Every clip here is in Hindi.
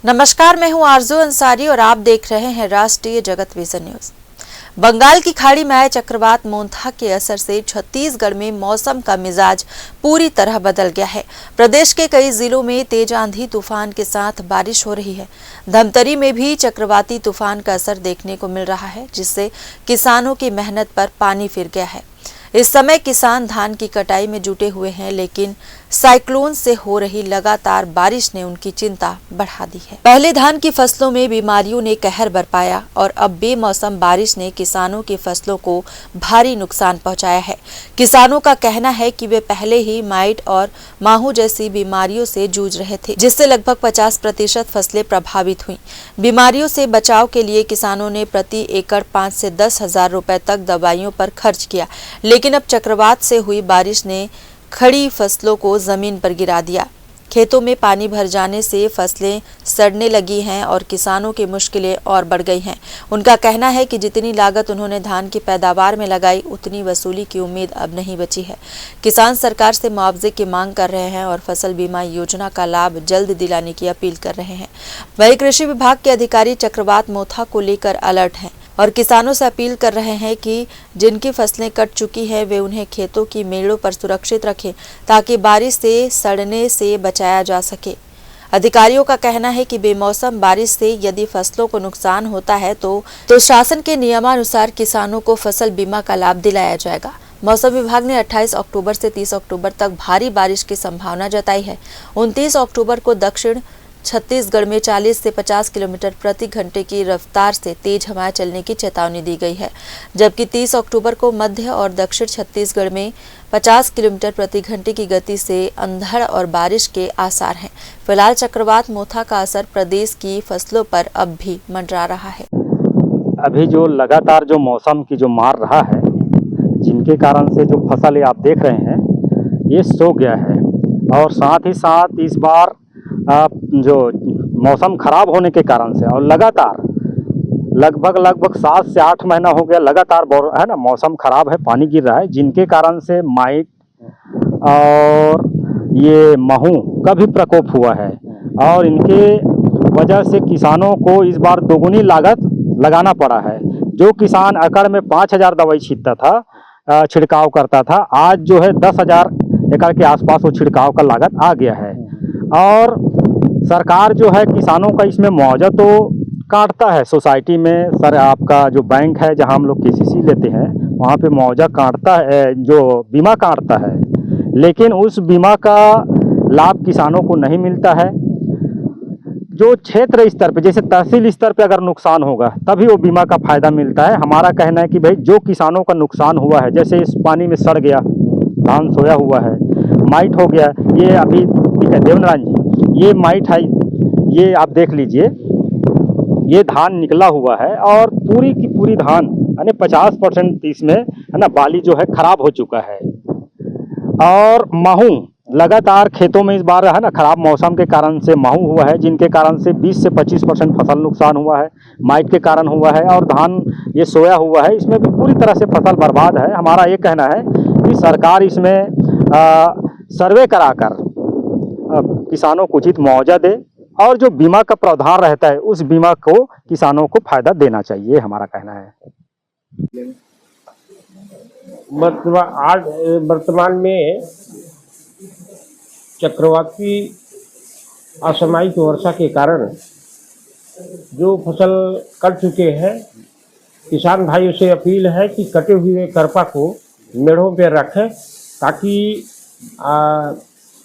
नमस्कार, मैं हूं आरजू अंसारी और आप देख रहे हैं राष्ट्रीय जगत विजन न्यूज। बंगाल की खाड़ी में आए चक्रवात मोंथा के असर से छत्तीसगढ़ में मौसम का मिजाज पूरी तरह बदल गया है। प्रदेश के कई जिलों में तेज आंधी तूफान के साथ बारिश हो रही है। धमतरी में भी चक्रवाती तूफान का असर देखने को मिल रहा है, जिससे किसानों की मेहनत पर पानी फिर गया है। इस समय किसान धान की कटाई में जुटे हुए हैं, लेकिन साइक्लोन से हो रही लगातार बारिश ने उनकी चिंता बढ़ा दी है। पहले धान की फसलों में बीमारियों ने कहर बरपाया और अब बेमौसम बारिश ने किसानों की फसलों को भारी नुकसान पहुंचाया है। किसानों का कहना है कि वे पहले ही माइट और माहू जैसी बीमारियों से जूझ रहे थे, जिससे लगभग 50% फसलें प्रभावित हुई। बीमारियों से बचाव के लिए किसानों ने प्रति एकड़ 5 से 10 हजार रुपए तक दवाइयों पर खर्च किया, लेकिन अब चक्रवात से हुई बारिश ने खड़ी फसलों को जमीन पर गिरा दिया। खेतों में पानी भर जाने से फसलें सड़ने लगी हैं और किसानों की मुश्किलें और बढ़ गई हैं। उनका कहना है कि जितनी लागत उन्होंने धान की पैदावार में लगाई, उतनी वसूली की उम्मीद अब नहीं बची है। किसान सरकार से मुआवजे की मांग कर रहे हैं और फसल बीमा योजना का लाभ जल्द दिलाने की अपील कर रहे हैं। वहीं कृषि विभाग के अधिकारी चक्रवात मोथा को लेकर अलर्ट हैं और किसानों से अपील कर रहे हैं कि जिनकी फसलें कट चुकी हैं वे उन्हें खेतों की मेड़ों पर सुरक्षित रखें, ताकि बारिश से सड़ने से बचाया जा सके। अधिकारियों का कहना है कि बेमौसम बारिश से यदि फसलों को नुकसान होता है तो शासन के नियमानुसार किसानों को फसल बीमा का लाभ दिलाया जाएगा। मौसम विभाग ने 28 अक्टूबर से 30 अक्टूबर तक भारी बारिश की संभावना जताई है। 29 अक्टूबर को दक्षिण छत्तीसगढ़ में 40 से 50 किलोमीटर प्रति घंटे की रफ्तार से तेज हवाएं चलने की चेतावनी दी गई है, जबकि 30 अक्टूबर को मध्य और दक्षिण छत्तीसगढ़ में 50 किलोमीटर प्रति घंटे की गति से अंधड़ और बारिश के आसार हैं। फिलहाल चक्रवात मोथा का असर प्रदेश की फसलों पर अब भी मंडरा रहा है। अभी जो लगातार जो मौसम की जो मार रहा है, जिनके कारण से जो फसल आप देख रहे हैं ये सो गया है, और साथ ही साथ इस बार जो मौसम खराब होने के कारण से और लगातार लगभग 7 से 8 महीना हो गया लगातार है ना, मौसम खराब है, पानी गिर रहा है, जिनके कारण से माइट और ये महू का भी प्रकोप हुआ है। और इनके वजह से किसानों को इस बार दोगुनी लागत लगाना पड़ा है। जो किसान एकड़ में 5000 दवाई छींटता था, छिड़काव करता था, आज जो है 10,000 एकड़ के आसपास वो छिड़काव का लागत आ गया है। और सरकार जो है किसानों का इसमें मुआवजा तो काटता है सोसाइटी में, सर आपका जो बैंक है जहां हम लोग केसीसी लेते हैं वहां पे मुआवजा काटता है, जो बीमा काटता है, लेकिन उस बीमा का लाभ किसानों को नहीं मिलता है। जो क्षेत्र स्तर पे जैसे तहसील स्तर पे अगर नुकसान होगा तभी वो बीमा का फायदा मिलता है। हमारा कहना है कि भाई जो किसानों का नुकसान हुआ है, जैसे इस पानी में सड़ गया, धान सोया हुआ है, माइट हो गया, ये अभी देवनारायण जी ये माइट है, ये आप देख लीजिए, ये धान निकला हुआ है और पूरी की पूरी धान यानी 50% इसमें है ना बाली जो है खराब हो चुका है। और महू लगातार खेतों में इस बार है ना खराब मौसम के कारण से महू हुआ है, जिनके कारण से 20 से 25% फसल नुकसान हुआ है, माइट के कारण हुआ है। और धान ये सोया हुआ है, इसमें भी पूरी तरह से फसल बर्बाद है। हमारा ये कहना है कि सरकार इसमें सर्वे कराकर किसानों को उचित मुआवजा दे और जो बीमा का प्रावधान रहता है उस बीमा को किसानों को फायदा देना चाहिए, हमारा कहना है। वर्तमान में चक्रवाती असामयिक वर्षा के कारण जो फसल कट चुके हैं, किसान भाइयों से अपील है कि कटे हुए करपा को मेढ़ों पर रखें, ताकि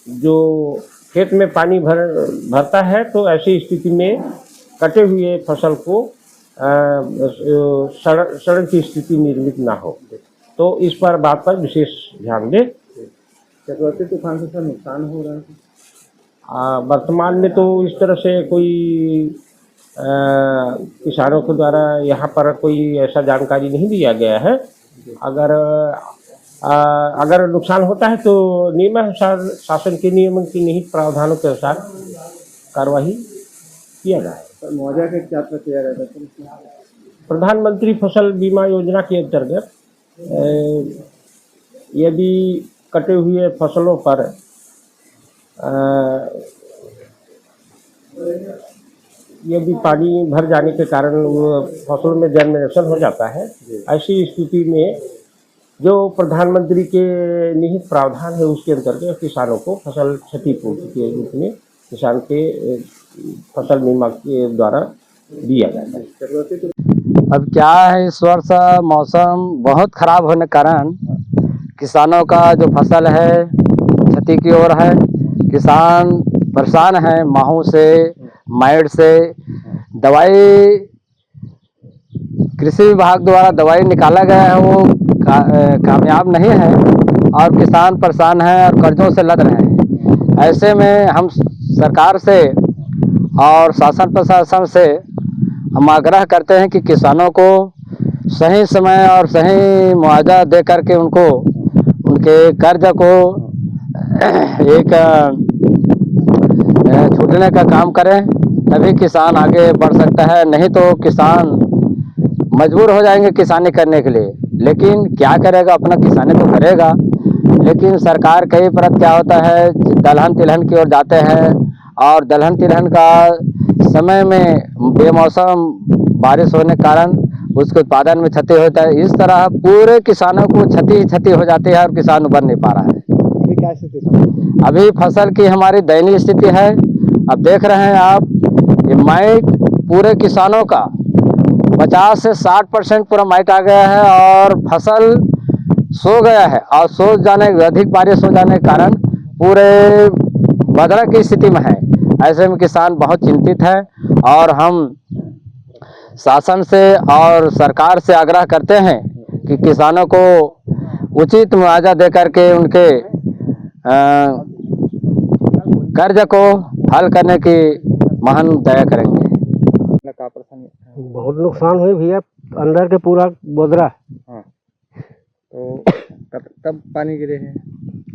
जो खेत में पानी भरता है तो ऐसी स्थिति में कटे हुए फसल को सड़न की स्थिति निर्मित ना हो। तो इस पर बात पर विशेष ध्यान दें। चक्रवाती तूफान से नुकसान हो रहा है वर्तमान में तो इस तरह से कोई किसानों के द्वारा यहाँ पर कोई ऐसा जानकारी नहीं दिया गया है। अगर नुकसान होता है तो नियमानुसार शासन के नियमों की निहित प्रावधानों के अनुसार कार्रवाई किया जाए। मुआवजा के क्या प्रक्रिया रहता है? प्रधानमंत्री फसल बीमा योजना के अंतर्गत यदि कटे हुए फसलों पर यदि पानी भर जाने के कारण वो फसलों में जर्मिनेशन हो जाता है, ऐसी स्थिति में जो प्रधानमंत्री के निहित प्रावधान है उसके अंतर्गत किसानों को फसल क्षतिपूर्ति के रूप में किसान के फसल बीमा के द्वारा दिया जाता है। अब क्या है, इस वर्ष मौसम बहुत खराब होने के कारण किसानों का जो फसल है क्षति की ओर है। किसान परेशान है, माहू से माइट से दवाई कृषि विभाग द्वारा दवाई निकाला गया है, वो कामयाब नहीं है और किसान परेशान हैं और कर्जों से लद रहे हैं। ऐसे में हम सरकार से और शासन प्रशासन से हम आग्रह करते हैं कि किसानों को सही समय और सही मुआवजा दे करके उनको उनके कर्ज को एक छूटने का काम करें, तभी किसान आगे बढ़ सकता है। नहीं तो किसान मजबूर हो जाएंगे किसानी करने के लिए, लेकिन क्या करेगा, अपना किसानी तो करेगा। लेकिन सरकार कई परत क्या होता है, दलहन तिलहन की ओर जाते हैं और दलहन तिलहन का समय में बेमौसम बारिश होने के कारण उसके उत्पादन में क्षति होता है। इस तरह पूरे किसानों को क्षति हो जाती है और किसान उबर नहीं पा रहा है। अभी क्या स्थिति? अभी फसल की हमारी दयनीय स्थिति है। अब देख रहे हैं आप, ये माइट पूरे किसानों का 50 से 60% पूरा माइट आ गया है और फसल सो गया है और सो जाने अधिक बारिश हो जाने के कारण पूरे बदरा की स्थिति में है। ऐसे में किसान बहुत चिंतित है और हम शासन से और सरकार से आग्रह करते हैं कि किसानों को उचित मुआवजा दे करके उनके कर्ज को हल करने की महान दया करेंगे। का परेशानी? बहुत नुकसान हुई भैया, अंदर के पूरा बोदरा। हाँ, तो कब पानी गिरे हैं?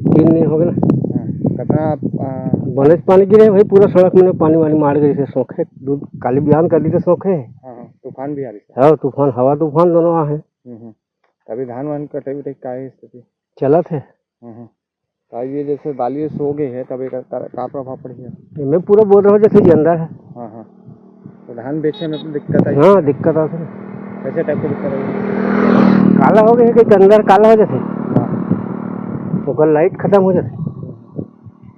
3 दिन हो गए ना। हाँ, कितना बनेच पानी गिरे भाई, पूरा सड़क में पानी वानी मार गई से सोखे दूध काली बयान कर दी थे सोखे। हाँ, तूफान भी आ रही है। हाँ, तूफान, हवा तूफान दोनों आ है। अभी धान वान कटे उटे का है स्थिति? चला थे। तो ये जैसे बाली सो गई है तब का प्रभाव पड़ेगा? इनमें पूरा बोदरा हो जैसे अंदर है। हाँ, तो धान बेचने में तो दिक्कत आई? हाँ, दिक्कत आती है। कैसे टाइप की दिक्कत आई? काला हो गया कि अंदर काला हो जाते, हाँ, तो कल लाइट खत्म हो जाती।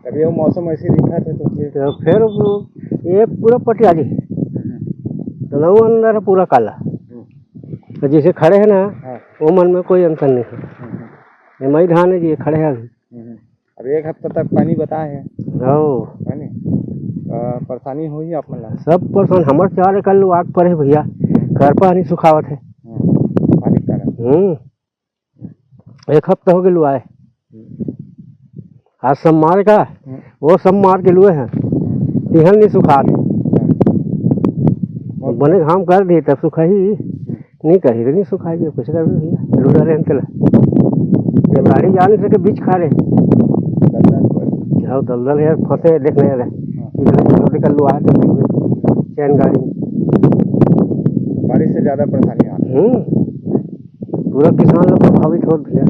अभी वो मौसम ऐसे दिखा थे तो फिर ये पूरा पटिया जी तो अंदर है पूरा काला। तो जैसे खड़े हैं ना, वो मन में कोई अंतर नहीं है। मई धान है जी, खड़े हैं अभी। अब 1 हफ्ता तक पानी बताए हैं। परेशानी हुई आप मतलब? सब परेशान, हमारे 4 एकड़ लोग आग पर है भैया, घर पर नहीं सुखावत है। पानी का कारण 1 हफ्ता हो गए लुआए। आज सोमवार का वो सोमवार के लुए हैं, तिहन नहीं सुखा थे। बने घाम कर दिए तब सुखा ही नहीं करी तो नहीं सुखाएगी। कुछ कर भैया रुड़ा रहे हैं, गाड़ी जा नहीं सके, बीच खा रहे। दलदल है, फंसे देखने रहे कर लुआ चैन गाड़ी। बारिश से ज़्यादा परेशानी आ रही है। पूरा किसान लोग प्रभावित हो गया।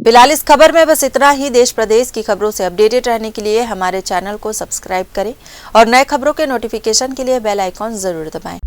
फिलहाल इस खबर में बस इतना ही। देश प्रदेश की खबरों से अपडेटेड रहने के लिए हमारे चैनल को सब्सक्राइब करें और नए खबरों के नोटिफिकेशन के लिए बेल आइकॉन जरूर दबाएं।